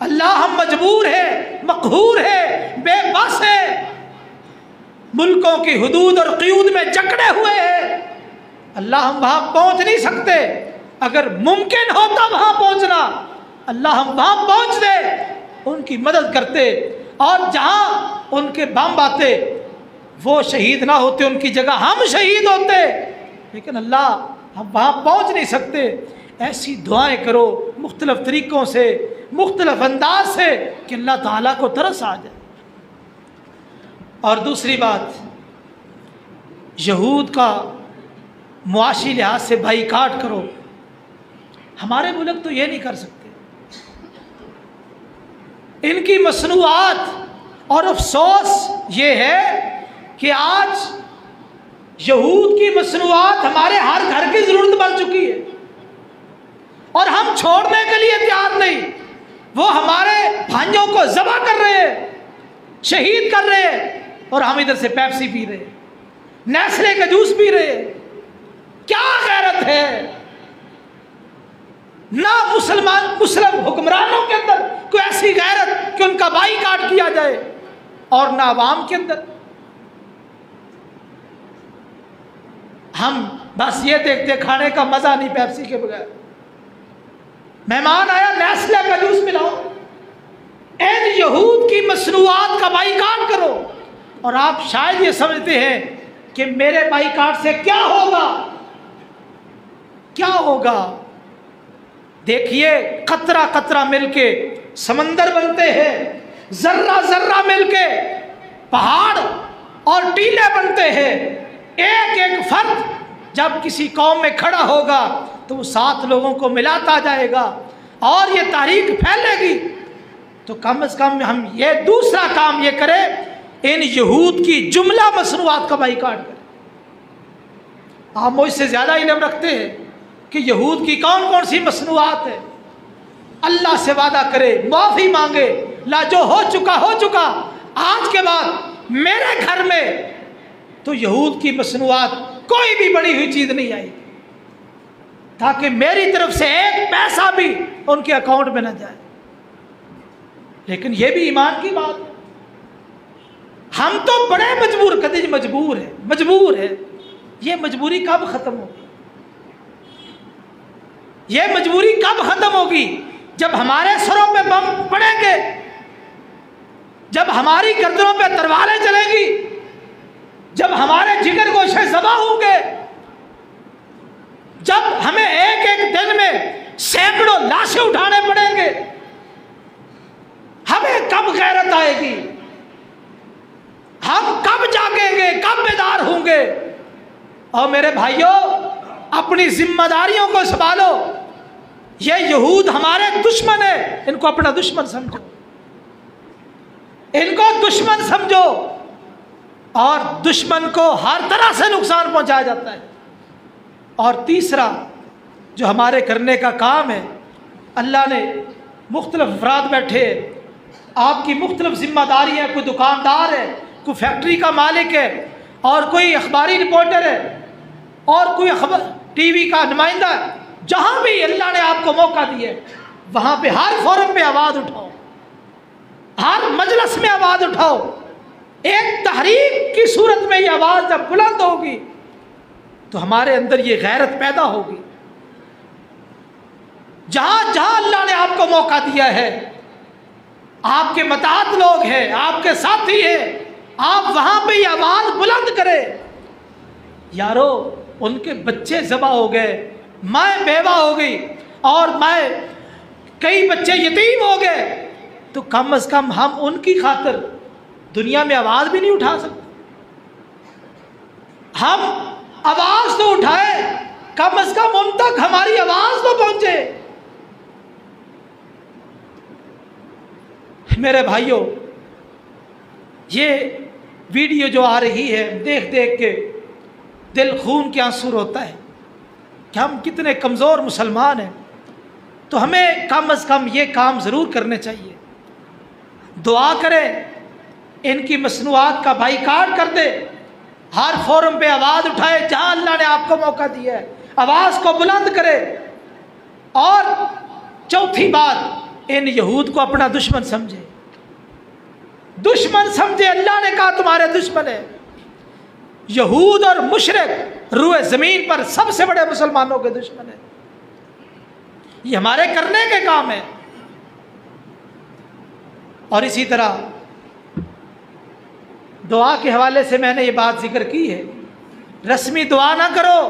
अल्लाह हम मजबूर है, मकहूर है, बेबस है, मुल्कों की हुदूद और क़यूद में जकड़े हुए हैं। अल्लाह हम वहाँ पहुँच नहीं सकते, अगर मुमकिन होता वहाँ पहुँचना, अल्लाह हम वहाँ पहुँच दे, उनकी मदद करते, और जहाँ उनके बम आते वो शहीद ना होते, उनकी जगह हम शहीद होते। लेकिन अल्लाह हम वहाँ पहुँच नहीं सकते। ऐसी दुआएं करो मुख्तलिफ तरीक़ों से, मुख्तलिफ अंदाज से, कि अल्लाह ताला को तरस आ जाए। और दूसरी बात, यहूद का मुआशी लिहाज से बाईकाट करो। हमारे मुल्क तो ये नहीं कर सकते। इनकी मसनूआत, और अफसोस ये है कि आज यहूद की मसनूआत हमारे हर घर की ज़रूरत बन चुकी है, और हम छोड़ने के लिए तैयार नहीं। वो हमारे भाइयों को ज़बह कर रहे हैं, शहीद कर रहे हैं, और हम इधर से पेप्सी पी रहे हैं, नेस्ले का जूस पी रहे हैं। क्या गैरत है? ना मुस्लिम हुक्मरानों के अंदर कोई ऐसी गैरत कि उनका बाईकाट किया जाए, और ना अवाम के अंदर। हम बस ये देखते खाने का मजा नहीं पेप्सी के बगैर। मेहमान आया, नेस्ले का जूस पिलाओ। इन यहूद की मसनूआत का बाईकाट करो। और आप शायद ये समझते हैं कि मेरे बाईकाट से क्या होगा, क्या होगा। देखिए, कतरा कतरा मिलके समंदर बनते हैं, जर्रा जर्रा मिलके पहाड़ और टीले बनते हैं। एक एक फर्द जब किसी कौम में खड़ा होगा तो वो 7 लोगों को मिलाता जाएगा, और ये तारीख फैलेगी। तो कम से कम हम ये दूसरा काम ये करें, इन यहूद की जुमला मसनूआत का बाईकाट करें। आप मुझसे ज़्यादा इल्म रखते हैं कि यहूद की कौन कौन सी मसनूआत है। अल्लाह से वादा करे, माफ़ी मांगे, ला जो हो चुका, आज के बाद मेरे घर में तो यहूद की मसनूआत कोई भी बड़ी हुई चीज़ नहीं आई, ताकि मेरी तरफ से एक पैसा भी उनके अकाउंट में न जाए। लेकिन यह भी ईमान की बात है। हम तो बड़े मजबूर है। ये मजबूरी कब ख़त्म होगी? ये मजबूरी कब ख़त्म होगी? जब हमारे सरों पे बम पड़ेंगे, जब हमारी गर्दनों पे तलवारें चलेंगी, जब हमारे जिगर गोशे ज़बा होंगे, जब हमें एक एक दिन में सैकड़ों लाशें उठाने पड़ेंगे, हमें कब गैरत आएगी? हम कब जागेंगे, कब बेदार होंगे? और मेरे भाइयों, अपनी जिम्मेदारियों को संभालो। ये यहूद हमारे दुश्मन है, इनको अपना दुश्मन समझो, इनको दुश्मन समझो। और दुश्मन को हर तरह से नुकसान पहुंचाया जाता है। और तीसरा जो हमारे करने का काम है, अल्लाह ने मुख्तलिफ अफराद बैठे, आपकी मुख्तलिफ जिम्मेदारी है। कोई दुकानदार है, कोई फैक्ट्री का मालिक है, और कोई अखबारी रिपोर्टर है, और कोई टीवी का नुमाइंदा है। जहाँ भी अल्लाह ने आपको मौका दिए, वहाँ पे हर फोरम पे आवाज़ उठाओ, हर मजलिस में आवाज़ उठाओ। एक तहरीक की सूरत में ये आवाज़ जब बुलंद होगी तो हमारे अंदर ये गैरत पैदा होगी। जहाँ जहाँ अल्लाह ने आपको मौका दिया है, आपके मताहत लोग हैं, आपके साथी हैं, आप वहाँ पे ये आवाज़ बुलंद करें। यारो, उनके बच्चे ज़बा हो गए, माँ बेवा हो गई, और कई बच्चे यतीम हो गए, तो कम से कम हम उनकी खातिर दुनिया में आवाज़ भी नहीं उठा सकते। हम आवाज़ तो उठाए, कम से कम उन तक हमारी आवाज़ तो पहुँचे। मेरे भाइयों, ये वीडियो जो आ रही है, देख देख के दिल खून के आंसू होता है कि हम कितने कमज़ोर मुसलमान हैं। तो हमें कम से कम ये काम ज़रूर करने चाहिए। दुआ करें, इनकी मसनूआत का बाईकाट कर दे, हर फोरम पे आवाज़ उठाए, जहाँ अल्लाह ने आपको मौका दिया है, आवाज़ को बुलंद करे। और चौथी बात, इन यहूद को अपना दुश्मन समझे, दुश्मन समझे। अल्लाह ने कहा तुम्हारे दुश्मन है। यहूद और मुशरिक रुए ज़मीन पर सबसे बड़े मुसलमानों के दुश्मन है। ये हमारे करने के काम है। और इसी तरह दुआ के हवाले से मैंने ये बात जिक्र की है, रस्मी दुआ ना करो,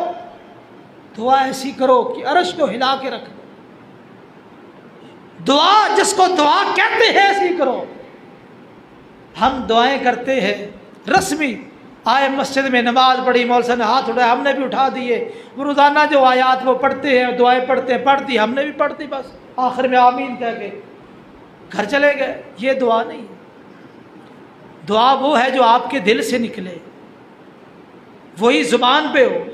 दुआ ऐसी करो कि अर्श को हिला के रख दो। दुआ जिसको दुआ कहते हैं ऐसी करो। हम दुआएं करते हैं रस्मी, आए मस्जिद में नमाज पढ़ी, मौलवी ने हाथ उठाया, हमने भी उठा दिए। वो रोज़ाना जो आयात वो पढ़ते हैं, दुआएं पढ़ते हैं, पढ़ दी, हमने भी पढ़ दी, बस आखिर में आमीन कह के घर चले गए। ये दुआ नहीं है। दुआ वो है जो आपके दिल से निकले, वही ज़ुबान पे हो।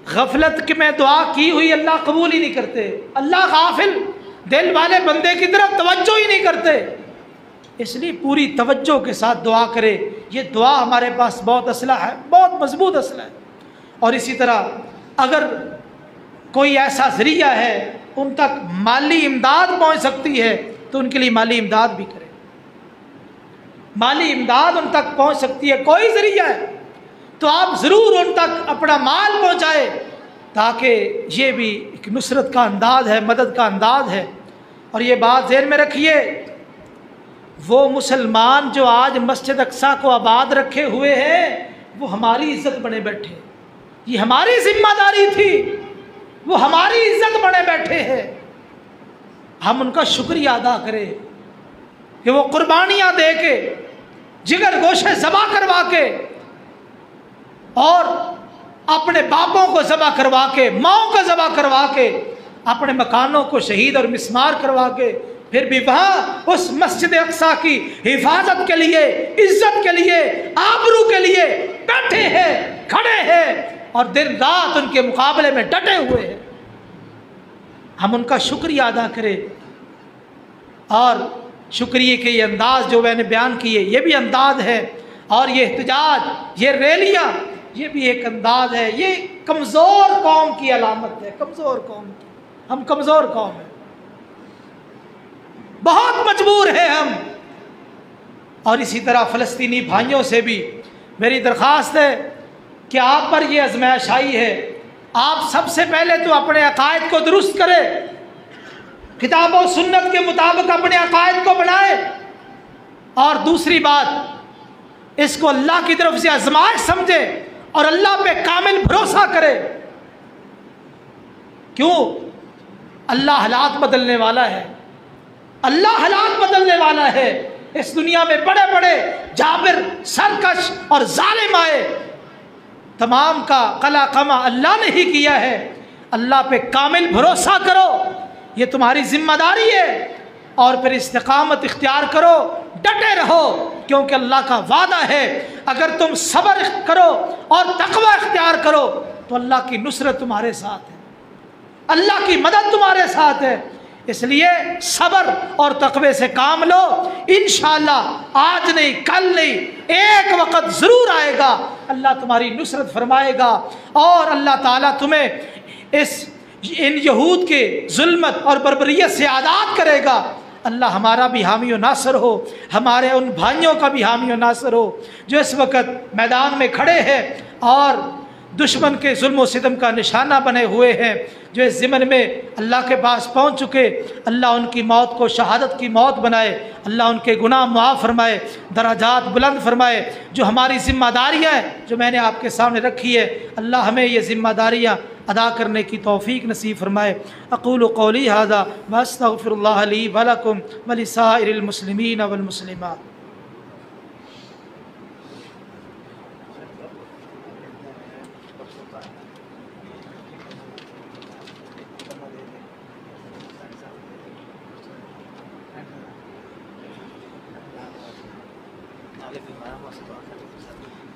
गफलत के में दुआ की हुई अल्लाह कबूल ही नहीं करते। अल्लाह गाफिल दिल वाले बंदे की तरफ तवज्जो ही नहीं करते। इसलिए पूरी तवज्जो के साथ दुआ करे। ये दुआ हमारे पास बहुत असला है, बहुत मजबूत असला है। और इसी तरह अगर कोई ऐसा ज़रिया है उन तक माली इमदाद पहुँच सकती है तो उनके लिए माली इमदाद भी करें। माली इमदाद उन तक पहुँच सकती है, कोई ज़रिया है तो आप ज़रूर उन तक अपना माल पहुँचाए, ताकि ये भी एक नुसरत का अंदाज़ है, मदद का अंदाज़ है। और ये बात ज़हन में रखिए, वो मुसलमान जो आज मस्जिद अक्सा को आबाद रखे हुए हैं वो हमारी इज्जत बने बैठे। ये हमारी जिम्मेदारी थी, वो हमारी इज्जत बने बैठे हैं। हम उनका शुक्रिया अदा करें कि वो कुर्बानियाँ दे के, जिगर गोशे ज़बा करवा के और अपने बापों को ज़बा करवा के, माओं को ज़बा करवा के, अपने मकानों को शहीद और मिस्मार करवा के, फिर भी वहाँ उस मस्जिद अक्सा की हिफाजत के लिए, इज्जत के लिए, आबरू के लिए बैठे हैं, खड़े हैं और दिन रात उनके मुकाबले में डटे हुए हैं। हम उनका शुक्रिया अदा करें। और शुक्रिया के ये अंदाज जो मैंने बयान किए ये भी अंदाज है। और ये एहतजाज, ये रैलियाँ, ये भी एक अंदाज है। ये कमज़ोर कौम की अलामत है, कमज़ोर कौम की। हम कमज़ोर कौम हैं, बहुत मजबूर हैं हम। और इसी तरह फ़लस्तीनी भाइयों से भी मेरी दरख्वास्त है कि आप पर यह आज़माइश आई है, आप सबसे पहले तो अपने अकायद को दुरुस्त करें, किताब और सुन्नत के मुताबिक अपने अकायद को बनाए। और दूसरी बात, इसको अल्लाह की तरफ से आज़माइश समझे और अल्लाह पे कामिल भरोसा करे। क्यों? अल्लाह हालात बदलने वाला है, अल्लाह हालात बदलने वाला है। इस दुनिया में बड़े बड़े जाबिर, सरकश और जालिम आए, तमाम का कला कमा अल्लाह ने ही किया है। अल्लाह पे कामिल भरोसा करो, ये तुम्हारी जिम्मेदारी है। और फिर इस्तिकामत इख्तियार करो, डटे रहो, क्योंकि अल्लाह का वादा है अगर तुम सब्र करो और तकवा इख्तियार करो तो अल्लाह की नुसरत तुम्हारे साथ है, अल्लाह की मदद तुम्हारे साथ है। इसलिए सब्र और तकवे से काम लो। इंशाअल्लाह आज नहीं, कल नहीं, एक वक्त ज़रूर आएगा, अल्लाह तुम्हारी नुसरत फरमाएगा और अल्लाह ताला तुम्हें इन यहूद के जुल्मत और बर्बरियत से आज़ाद करेगा। अल्लाह हमारा भी हामी और नासर हो, हमारे उन भाइयों का भी हामी और नासर हो जो इस वक्त मैदान में खड़े हैं और दुश्मन के जुल्म व सितम का निशाना बने हुए हैं, जो इस ज़िमन में अल्लाह के पास पहुँच चुके। अल्लाह उनकी मौत को शहादत की मौत बनाए, अल्लाह उनके गुनाह मुआफ़ फरमाए, दराजात बुलंद फरमाए। जो हमारी ज़िम्मेदारियाँ हैं जो मैंने आपके सामने रखी है, अल्लाह हमें ये ज़िम्मेदारियाँ अदा करने की तौफ़ीक नसीब फरमाए। अक़ूलु क़ौली हाज़ा व अस्तग़फ़िरुल्लाह ली व लकुम व लिसाइरिल मुस्लिमीन वल मुस्लिमात।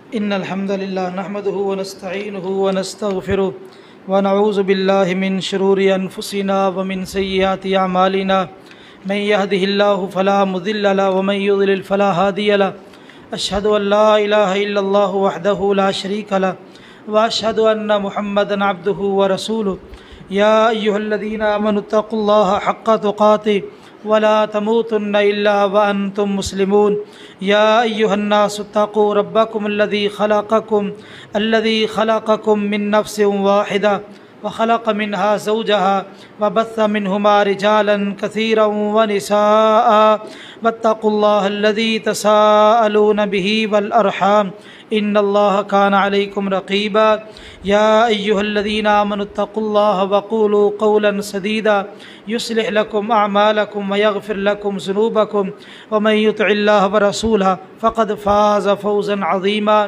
इन्नल हम्दुलिल्लाह नहमदुहु व नस्तईनुहु व नस्तगफिरुह व नऊज़ु बिल्लाहि मिन शुरूरि अनफुसिना व मिन सय्यिआति अमालिना मन यहदिहिल्लाहु फला मुदिल्ल लहु व मन युद्लिल फला हादिय लहु। अशहदु अन ला इलाहा इल्लल्लाहु वहदहु ला शरीक लहु व अशहदु अन्न मुहम्मदन अब्दुहु व रसूलुहु। या अय्युहल्लज़ीना आमनुत्तक़ुल्लाहा हक़्क़ तुक़ातिह वला तमूतुन्ना इल्ला व अंतुम मुस्लिमून। या अय्युहन्नासु तक़ू रब्बकुमुल्लज़ी खलक़कुम मिन नफ्सिन वाहिदा व खलक़ मिन्हा ज़ौजहा व बस्स मिन्हुमा रिजालन कसीरन व निसाअ वत्तक़ुल्लाहल्लज़ी तसाअलून बिही वल अरहाम इन्नल्लाह काना अलैकुम रक़ीबा। या अय्युहल्लज़ीना आमनुत्तक़ुल्लाह वक़ूलू क़ौलन सदीदा युस्लिह लकुम अअमालकुम व यग़फ़िर लकुम ज़ुनूबकुम व मन युतिइल्लाह व रसूलहु फ़क़द फ़ाज़ फ़ौज़न अज़ीमा।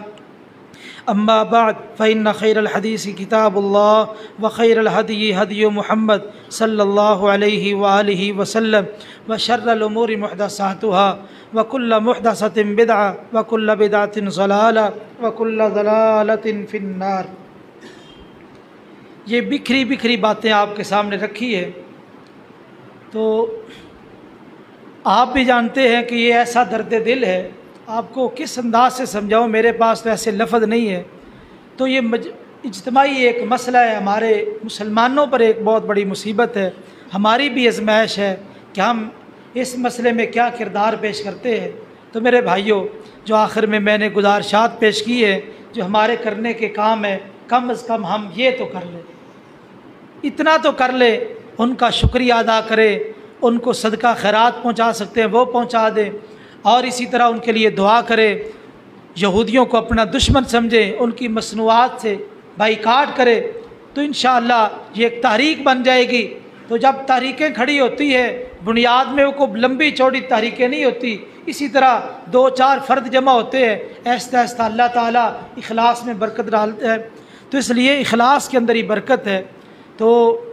अम्मा बाद फ़इन्न खैरल हदीसी किताबुल्लाह व खैरल हदी हदी मुहम्मद सल्लल्लाहु अलैहि व आलिहि वसल्लम व शर्रल उमूरि मुहदसातुहा व कुल्ल मुहदसतिन बिदअ व कुल्ल बिदअतिन ज़लाला व कुल्ल ज़लालतिन फिन्नार। ये बिखरी बिखरी बातें आपके सामने रखी है, तो आप भी जानते हैं कि ये ऐसा दर्द दिल है, आपको किस अंदाज से समझाऊँ, मेरे पास तो ऐसे लफ्ज़ नहीं है। तो ये इज्तिमाई एक मसला है, हमारे मुसलमानों पर एक बहुत बड़ी मुसीबत है, हमारी भी आजमाइश है कि हम इस मसले में क्या किरदार पेश करते हैं। तो मेरे भाइयों, जो आखिर में मैंने गुजारिशात पेश की है, जो हमारे करने के काम है, कम अज़ कम हम ये तो कर लें, इतना तो कर ले, उनका शुक्रिया अदा करें, उनको सदका खैरात पहुंचा सकते हैं वो पहुंचा दें, और इसी तरह उनके लिए दुआ करें। यहूदियों को अपना दुश्मन समझें, उनकी मसनूआत से बाइकाट करें, तो इंशाअल्लाह ये एक तहरीक बन जाएगी। तो जब तहरीकें खड़ी होती है, बुनियाद में वो कोई लंबी चौड़ी तहरीकें नहीं होती, इसी तरह दो चार फ़र्द जमा होते हैं, ऐसा ऐसा अल्लाह ताला इखलास में बरकत डालते हैं। तो इसलिए इखलास के अंदर ही बरकत है। तो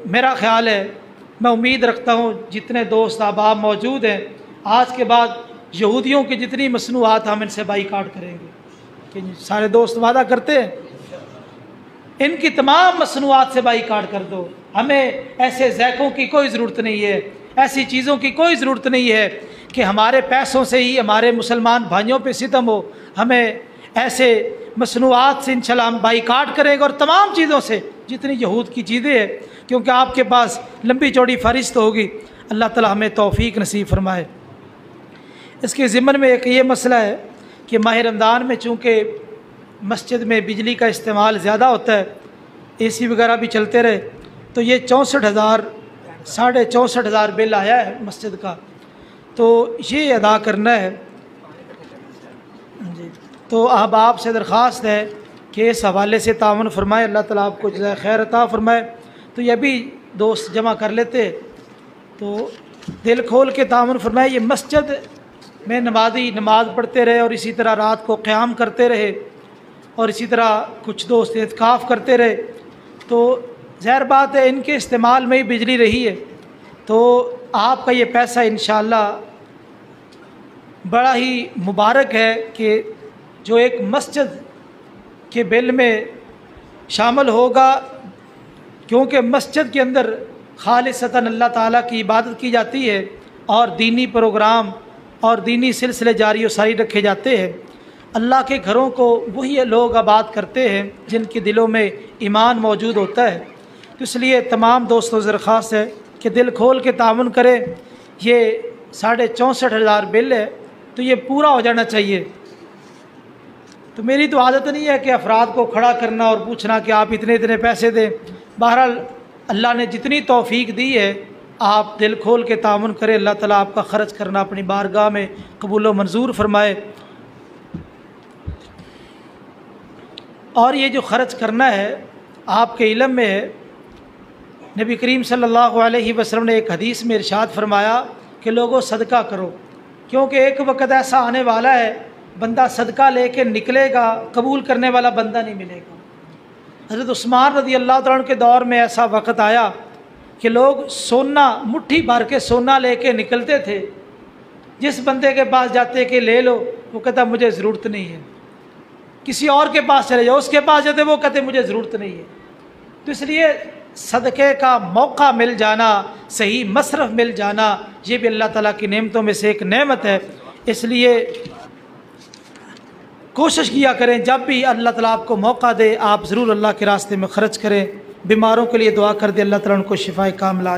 मेरा ख़्याल है, मैं उम्मीद रखता हूँ जितने दोस्त अहबाब मौजूद हैं, आज के बाद यहूदियों की जितनी मसनूआत हम इनसे बाइकाट करेंगे। कि सारे दोस्त वादा करते हैं, इनकी तमाम मसनूआत से बाइकाट कर दो। हमें ऐसे ज़ैकों की कोई ज़रूरत नहीं है, ऐसी चीज़ों की कोई ज़रूरत नहीं है कि हमारे पैसों से ही हमारे मुसलमान भाइयों पे सितम हो। हमें ऐसे मसनूआत से इंशाअल्लाह हम बाइकाट करेंगे, और तमाम चीज़ों से जितनी यहूद की चीज़ें हैं, क्योंकि आपके पास लंबी चौड़ी फहरिस्त होगी। अल्लाह ताला हमें तौफीक नसीब फरमाए। इसके ज़िम्मन में एक ये मसला है कि माह रमज़ान में चूँकि मस्जिद में बिजली का इस्तेमाल ज़्यादा होता है, AC वगैरह भी चलते रहे, तो ये 64,000 64,500 बिल आया है मस्जिद का, तो ये अदा करना है जी। तो अब आपसे दरख्वास्त है कि इस हवाले से तावन फरमाए, अल्लाह ताला आपको जज़ाए खैर अता फरमाए। तो ये भी दोस्त जमा कर लेते, तो दिल खोल के तावन फरमाए। ये मस्जिद में नमाजी नमाज़ पढ़ते रहे, और इसी तरह रात को क़याम करते रहे, और इसी तरह कुछ दोस्त इत्काफ़ करते रहे, तो ज़ाहिर बात है इनके इस्तेमाल में ही बिजली रही है। तो आपका ये पैसा इंशाअल्लाह बड़ा ही मुबारक है कि जो एक मस्जिद के बिल में शामिल होगा, क्योंकि मस्जिद के अंदर खालिसतन अल्लाह ताला की इबादत की जाती है, और दीनी प्रोग्राम और दीनी सिलसिले जारी व सारी रखे जाते हैं। अल्लाह के घरों को वही लोग आबाद करते हैं जिनके दिलों में ईमान मौजूद होता है। तो इसलिए तमाम दोस्तों से दरख्वास्त है कि दिल खोल के तामुन करें। ये 64,500 बिल है, तो ये पूरा हो जाना चाहिए। तो मेरी तो आदत नहीं है कि अफराद को खड़ा करना और पूछना कि आप इतने इतने पैसे दें। बहरहाल अल्लाह ने जितनी तौफीक दी है, आप दिल खोल के तामुन करें, अल्लाह ताला आपका ख़र्च करना अपनी बारगाह में कबूल व मंजूर फरमाए। और ये जो ख़र्च करना है आपके इल्म में है, नबी करीम सल्लल्लाहु अलैहि वसल्लम ने एक हदीस में इरशाद फरमाया कि लोगों सदका करो, क्योंकि एक वक्त ऐसा आने वाला है बंदा सदका लेके निकलेगा, कबूल करने वाला बंदा नहीं मिलेगा। हज़रत उस्मान रज़ी अल्लाह तआला के दौर में ऐसा वक्त आया कि लोग सोना मुट्ठी भर के सोना लेके निकलते थे। जिस बंदे के पास जाते कि ले लो, वो कहता मुझे ज़रूरत नहीं है। किसी और के पास चले जाओ, उसके पास जाते वो कहते मुझे ज़रूरत नहीं है। तो इसलिए सदक़े का मौका मिल जाना, सही मसरफ़ मिल जाना, ये भी अल्लाह ताला की नेमतों में से एक नेमत है। इसलिए कोशिश किया करें, जब भी अल्लाह ताला आपको मौका दे आप ज़रूर अल्लाह के रास्ते में ख़र्च करें। बीमारों के लिए दुआ कर दे, अल्लाह ताला उनको शिफाए कामिला